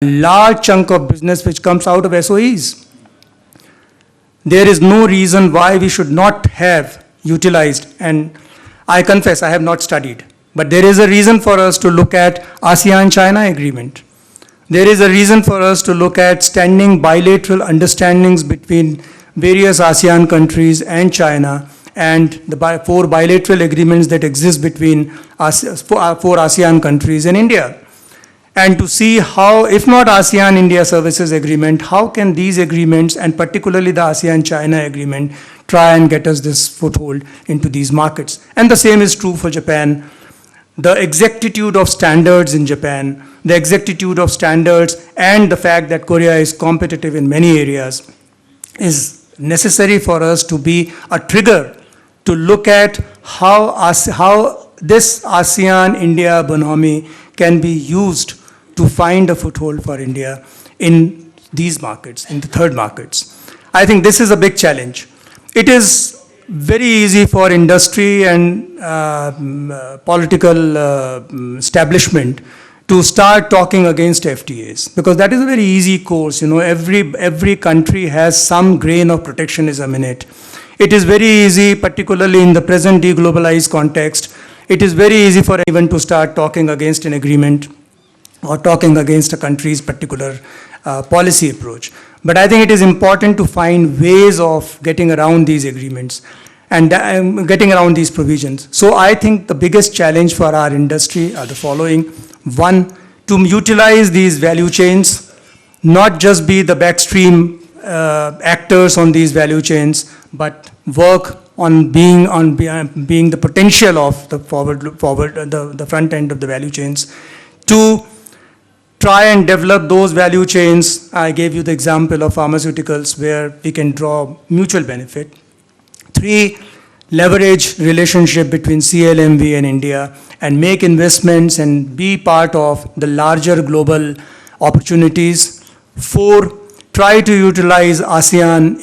large chunk of business which comes out of SOEs. There is no reason why we should not have utilized, and I confess I have not studied, but there is a reason for us to look at ASEAN-China agreement. There is a reason for us to look at standing bilateral understandings between various ASEAN countries and China, and the 4 bilateral agreements that exist between 4 ASEAN countries and India. And to see how, if not ASEAN-India Services Agreement, how can these agreements, and particularly the ASEAN-China Agreement, try and get us this foothold into these markets. And the same is true for Japan. The exactitude of standards in Japan, the exactitude of standards, and the fact that Korea is competitive in many areas is necessary for us to be a trigger to look at how this ASEAN-India bonhomie can be used to find a foothold for India in these markets, in the third markets. I think this is a big challenge. It is very easy for industry and political establishment to start talking against FTAs, because that is a very easy course. You know, every country has some grain of protectionism in it. It is very easy, particularly in the present deglobalized context, it is very easy for anyone to start talking against an agreement or talking against a country's particular policy approach. But I think it is important to find ways of getting around these agreements and getting around these provisions. So I think the biggest challenge for our industry are the following. One, to utilize these value chains, not just be the backstream actors on these value chains, but work on being the potential of the the front end of the value chains. Two, try and develop those value chains. I gave you the example of pharmaceuticals where we can draw mutual benefit. Three, leverage relationship between CLMV and India and make investments and be part of the larger global opportunities. Four, try to utilize ASEAN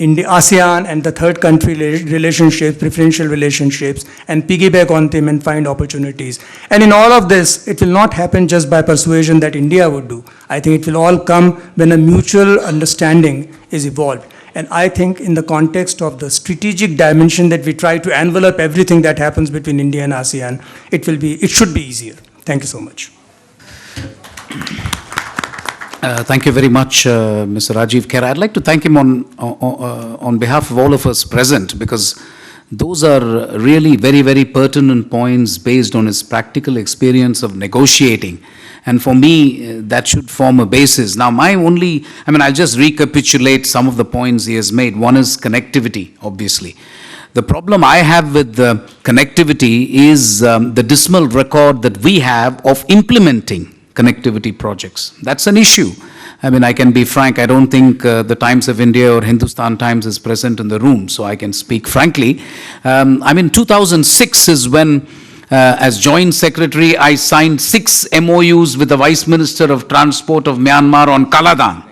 and the third country relationships, preferential relationships, and piggyback on them and find opportunities. And in all of this, it will not happen just by persuasion that India would do. I think it will all come when a mutual understanding is evolved. And I think in the context of the strategic dimension that we try to envelop everything that happens between India and ASEAN, it should be easier. Thank you so much. Thank you very much, Mr. Rajiv Kher. I'd like to thank him on behalf of all of us present, because those are really very, very pertinent points based on his practical experience of negotiating. And for me, that should form a basis. Now, I'll just recapitulate some of the points he has made. One is connectivity, obviously. The problem I have with the connectivity is the dismal record that we have of implementing connectivity projects. That's an issue. I can be frank, I don't think the Times of India or Hindustan Times is present in the room, so I can speak frankly. 2006 is when, as Joint Secretary, I signed 6 MOUs with the Vice Minister of Transport of Myanmar on Kaladan.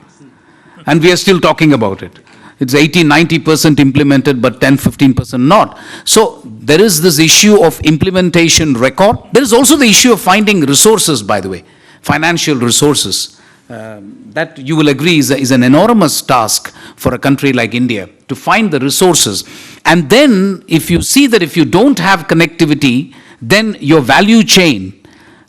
And we are still talking about it. It's 80-90% implemented, but 10-15% not. So there is this issue of implementation record. There is also the issue of finding resources, by the way. Financial resources, that you will agree is an enormous task for a country like India, to find the resources. And then if you see that if you don't have connectivity, then your value chain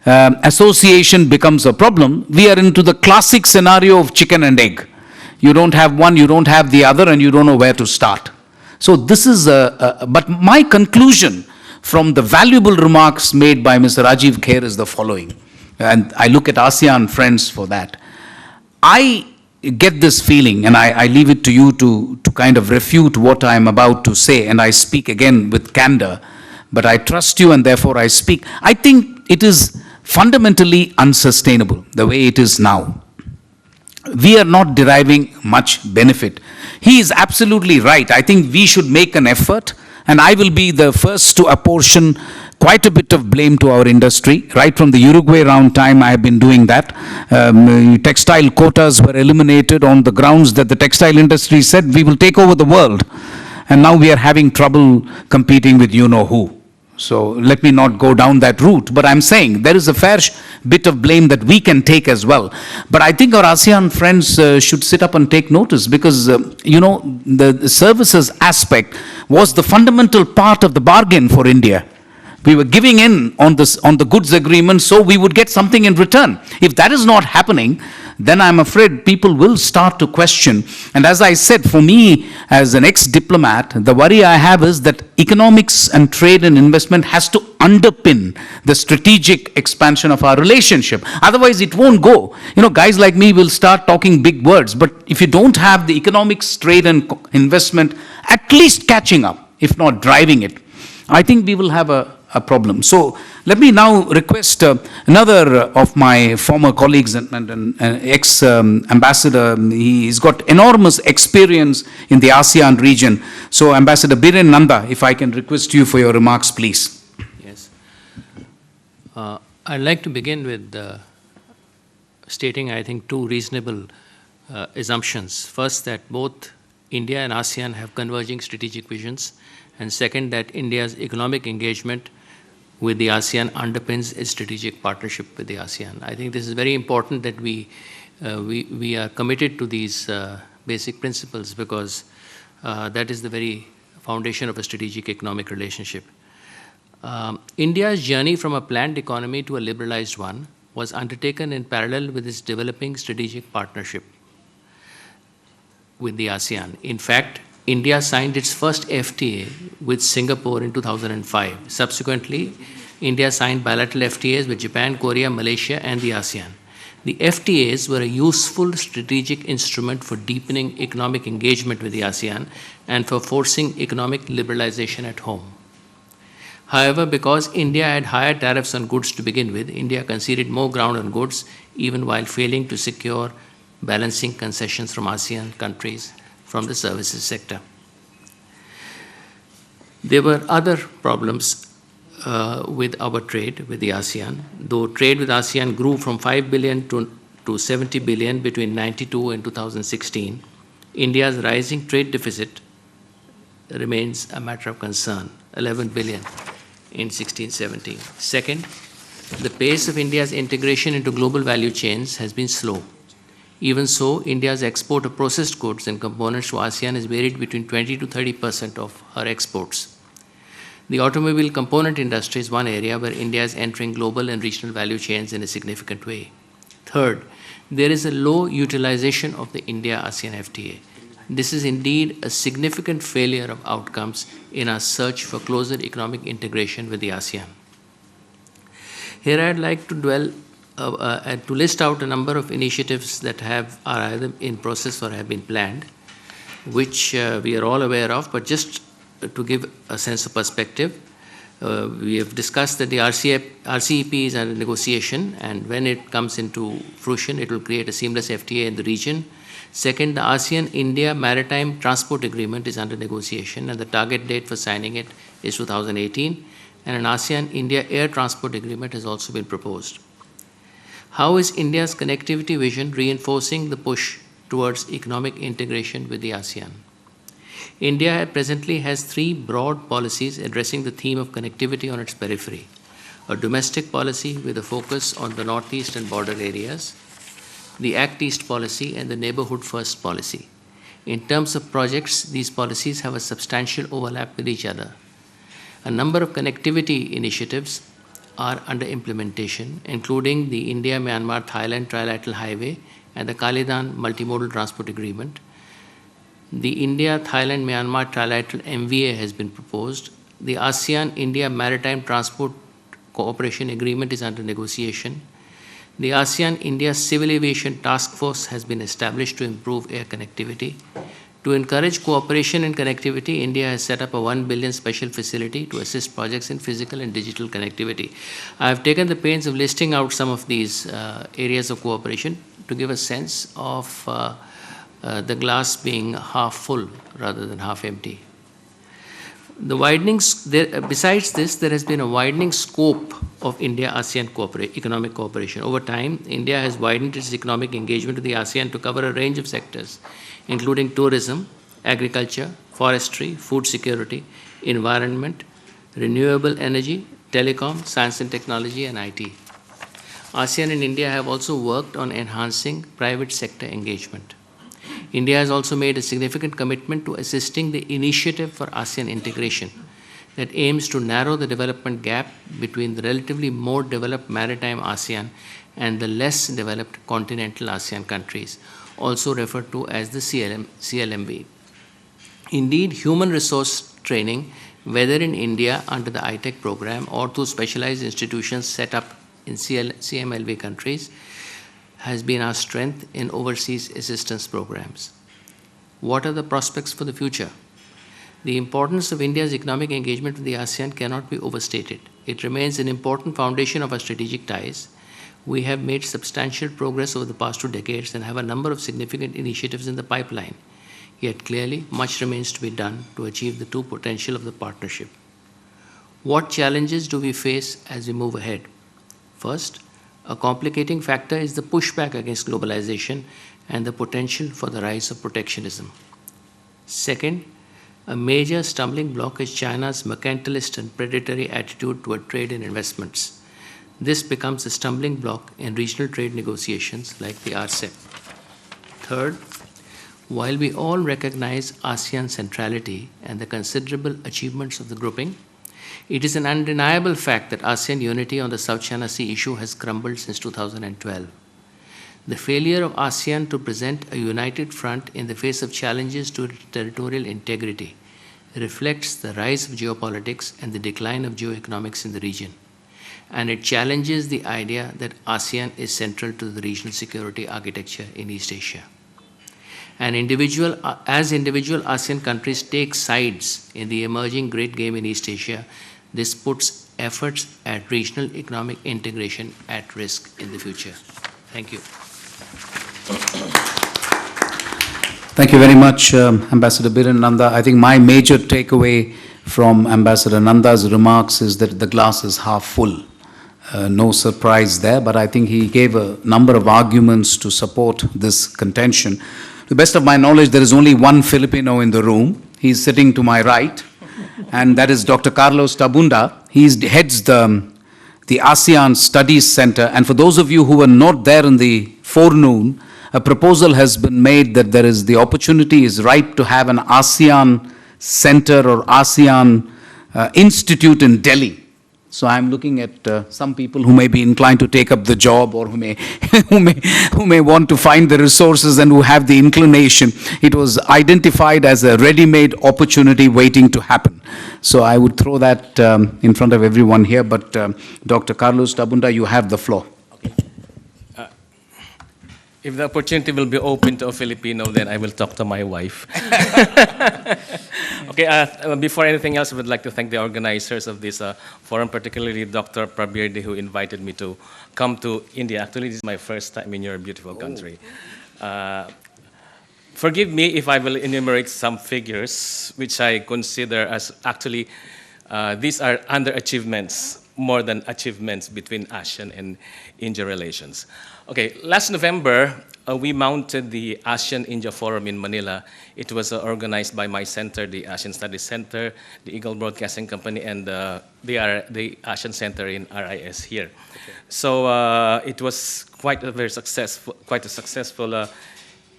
association becomes a problem. We are into the classic scenario of chicken and egg. You don't have one, you don't have the other, and you don't know where to start. So this is but my conclusion from the valuable remarks made by Mr. Rajiv Kher is the following. And I look at ASEAN friends for that. I get this feeling, and I leave it to you to kind of refute what I'm about to say, and I speak again with candor, but I trust you and therefore I speak. I think it is fundamentally unsustainable the way it is now. We are not deriving much benefit. He is absolutely right. I think we should make an effort, and I will be the first to apportion quite a bit of blame to our industry. Right from the Uruguay round time, I have been doing that. Textile quotas were eliminated on the grounds that the textile industry said we will take over the world. And now we are having trouble competing with you-know-who. So let me not go down that route. But I'm saying there is a fair bit of blame that we can take as well. But I think our ASEAN friends should sit up and take notice because, the services aspect was the fundamental part of the bargain for India. We were giving in on the goods agreement so we would get something in return. If that is not happening, then I'm afraid people will start to question. And as I said, for me, as an ex-diplomat, the worry I have is that economics and trade and investment has to underpin the strategic expansion of our relationship. Otherwise, it won't go. Guys like me will start talking big words, but if you don't have the economics, trade and investment at least catching up, if not driving it, I think we will have a problem. So let me now request another of my former colleagues and ex-ambassador. He's got enormous experience in the ASEAN region. So Ambassador Biren Nanda, if I can request you for your remarks, please. Yes. I'd like to begin with stating, I think, two reasonable assumptions. First, that both India and ASEAN have converging strategic visions. And second, that India's economic engagement with the ASEAN underpins its strategic partnership with the ASEAN. I think this is very important that we are committed to these basic principles because that is the very foundation of a strategic economic relationship. India's journey from a planned economy to a liberalized one was undertaken in parallel with its developing strategic partnership with the ASEAN. In fact, India signed its first FTA with Singapore in 2005. Subsequently, India signed bilateral FTAs with Japan, Korea, Malaysia, and the ASEAN. The FTAs were a useful strategic instrument for deepening economic engagement with the ASEAN and for forcing economic liberalization at home. However, because India had higher tariffs on goods to begin with, India conceded more ground on goods, even while failing to secure balancing concessions from ASEAN countries from the services sector. There were other problems with our trade with the ASEAN. Though trade with ASEAN grew from 5 billion to 70 billion between 92 and 2016, India's rising trade deficit remains a matter of concern, 11 billion in 16-17. Second, the pace of India's integration into global value chains has been slow. Even so, India's export of processed goods and components to ASEAN has varied between 20 to 30% of her exports. The automobile component industry is one area where India is entering global and regional value chains in a significant way. Third, there is a low utilization of the India-ASEAN FTA. This is indeed a significant failure of outcomes in our search for closer economic integration with the ASEAN. Here I'd like to dwell to list out a number of initiatives that are either in process or have been planned, which we are all aware of, but just to give a sense of perspective, we have discussed that the RCEP is under negotiation, and when it comes into fruition, it will create a seamless FTA in the region. Second, the ASEAN-India Maritime Transport Agreement is under negotiation, and the target date for signing it is 2018, and an ASEAN-India Air Transport Agreement has also been proposed. How is India's connectivity vision reinforcing the push towards economic integration with the ASEAN? India presently has three broad policies addressing the theme of connectivity on its periphery. A domestic policy with a focus on the northeast and border areas, the Act East policy, and the Neighborhood First policy. In terms of projects, these policies have a substantial overlap with each other. A number of connectivity initiatives are under implementation, including the India-Myanmar-Thailand Trilateral Highway and the Kalidan Multimodal Transport Agreement. The India-Thailand-Myanmar Trilateral MVA has been proposed. The ASEAN-India Maritime Transport Cooperation Agreement is under negotiation. The ASEAN-India Civil Aviation Task Force has been established to improve air connectivity. To encourage cooperation in connectivity, India has set up a 1 billion special facility to assist projects in physical and digital connectivity. I have taken the pains of listing out some of these areas of cooperation to give a sense of the glass being half full rather than half empty. Besides this, there has been a widening scope of India-ASEAN economic cooperation. Over time, India has widened its economic engagement with the ASEAN to cover a range of sectors, including tourism, agriculture, forestry, food security, environment, renewable energy, telecom, science and technology, and IT. ASEAN and India have also worked on enhancing private sector engagement. India has also made a significant commitment to assisting the Initiative for ASEAN Integration that aims to narrow the development gap between the relatively more developed maritime ASEAN and the less developed continental ASEAN countries, also referred to as the CLMV. Indeed, human resource training, whether in India under the ITEC program or through specialized institutions set up in CMLV countries, has been our strength in overseas assistance programs. What are the prospects for the future? The importance of India's economic engagement with the ASEAN cannot be overstated. It remains an important foundation of our strategic ties. We have made substantial progress over the past 2 decades and have a number of significant initiatives in the pipeline. Yet clearly, much remains to be done to achieve the true potential of the partnership. What challenges do we face as we move ahead? First, a complicating factor is the pushback against globalization and the potential for the rise of protectionism. Second, a major stumbling block is China's mercantilist and predatory attitude toward trade and investments. This becomes a stumbling block in regional trade negotiations like the RCEP. Third, while we all recognize ASEAN centrality and the considerable achievements of the grouping, it is an undeniable fact that ASEAN unity on the South China Sea issue has crumbled since 2012. The failure of ASEAN to present a united front in the face of challenges to territorial integrity reflects the rise of geopolitics and the decline of geoeconomics in the region. And it challenges the idea that ASEAN is central to the regional security architecture in East Asia. As individual ASEAN countries take sides in the emerging great game in East Asia, this puts efforts at regional economic integration at risk in the future. Thank you. Thank you very much, Ambassador Biren Nanda. I think my major takeaway from Ambassador Nanda's remarks is that the glass is half full. No surprise there, but I think he gave a number of arguments to support this contention. To the best of my knowledge, there is only one Filipino in the room. He's sitting to my right, and that is Dr. Carlos Tabunda. He heads the ASEAN Studies Center. And for those of you who were not there in the forenoon, a proposal has been made that there is the opportunity is ripe to have an ASEAN Center or ASEAN Institute in Delhi. So I'm looking at some people who may be inclined to take up the job or who may want to find the resources and who have the inclination. It was identified as a ready-made opportunity waiting to happen. So I would throw that in front of everyone here. But Dr. Carlos Tabunda, you have the floor. If the opportunity will be open to a Filipino, then I will talk to my wife. Okay, before anything else, I would like to thank the organizers of this forum, particularly Dr. Prabirde, who invited me to come to India. Actually, this is my first time in your beautiful country. Forgive me if I will enumerate some figures, which I consider as actually, these are underachievements more than achievements between ASEAN and India relations. Okay, last November, we mounted the ASEAN-India Forum in Manila. It was organized by my center, the ASEAN Studies Center, the Eagle Broadcasting Company, and the ASEAN Center in RIS here. Okay. So it was quite a successful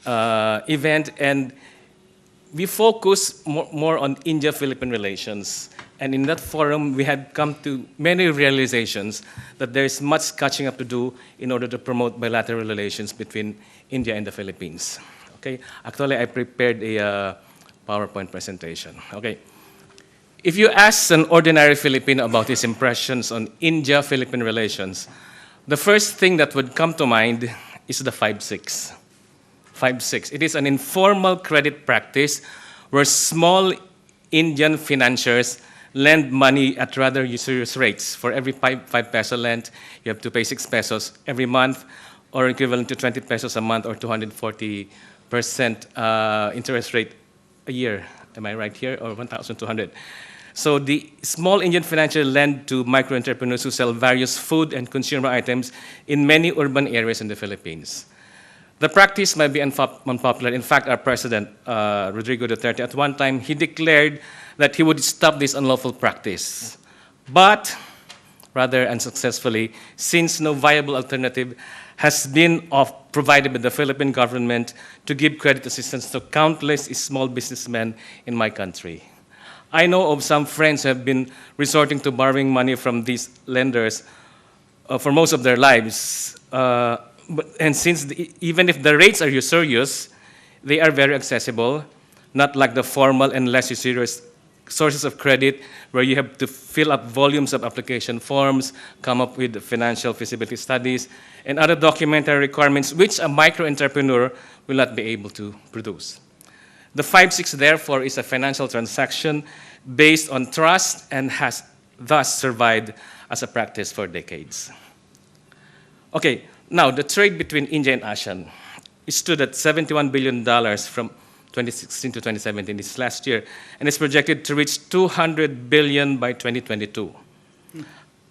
event, and we focused more on India-Philippine relations. And in that forum, we had come to many realizations that there is much catching up to do in order to promote bilateral relations between India and the Philippines. Okay, actually, I prepared a PowerPoint presentation. Okay, if you ask an ordinary Filipino about his impressions on India-Philippine relations, the first thing that would come to mind is the 5-6. 5-6. It is an informal credit practice where small Indian financiers lend money at rather usurious rates. For every 5 peso lent, you have to pay 6 pesos every month, or equivalent to 20 pesos a month, or 240% interest rate a year. Am I right here? Or 1,200. So the small Indian financier lend to micro-entrepreneurs who sell various food and consumer items in many urban areas in the Philippines. The practice might be unpopular. In fact, our president, Rodrigo Duterte, at one time, he declared that he would stop this unlawful practice. but rather unsuccessfully, since no viable alternative has been provided by the Philippine government to give credit assistance to countless small businessmen in my country. I know of some friends who have been resorting to borrowing money from these lenders for most of their lives. And since even if the rates are usurious, they are very accessible, not like the formal and less usurious sources of credit where you have to fill up volumes of application forms, come up with financial feasibility studies, and other documentary requirements which a micro-entrepreneur will not be able to produce. The 5-6, therefore, is a financial transaction based on trust and has thus survived as a practice for decades. Okay, now the trade between India and ASEAN. It stood at $71 billion from 2016 to 2017, this last year, and is projected to reach $200 billion by 2022.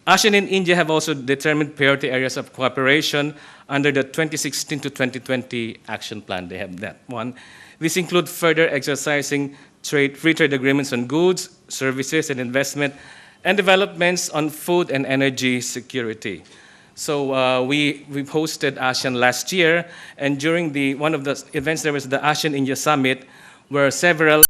ASEAN and India have also determined priority areas of cooperation under the 2016 to 2020 action plan. They have that one. These include further exercising free trade agreements on goods, services, and investment, and developments on food and energy security. So we hosted ASEAN last year, and during one of the events, there was the ASEAN-India Summit, where several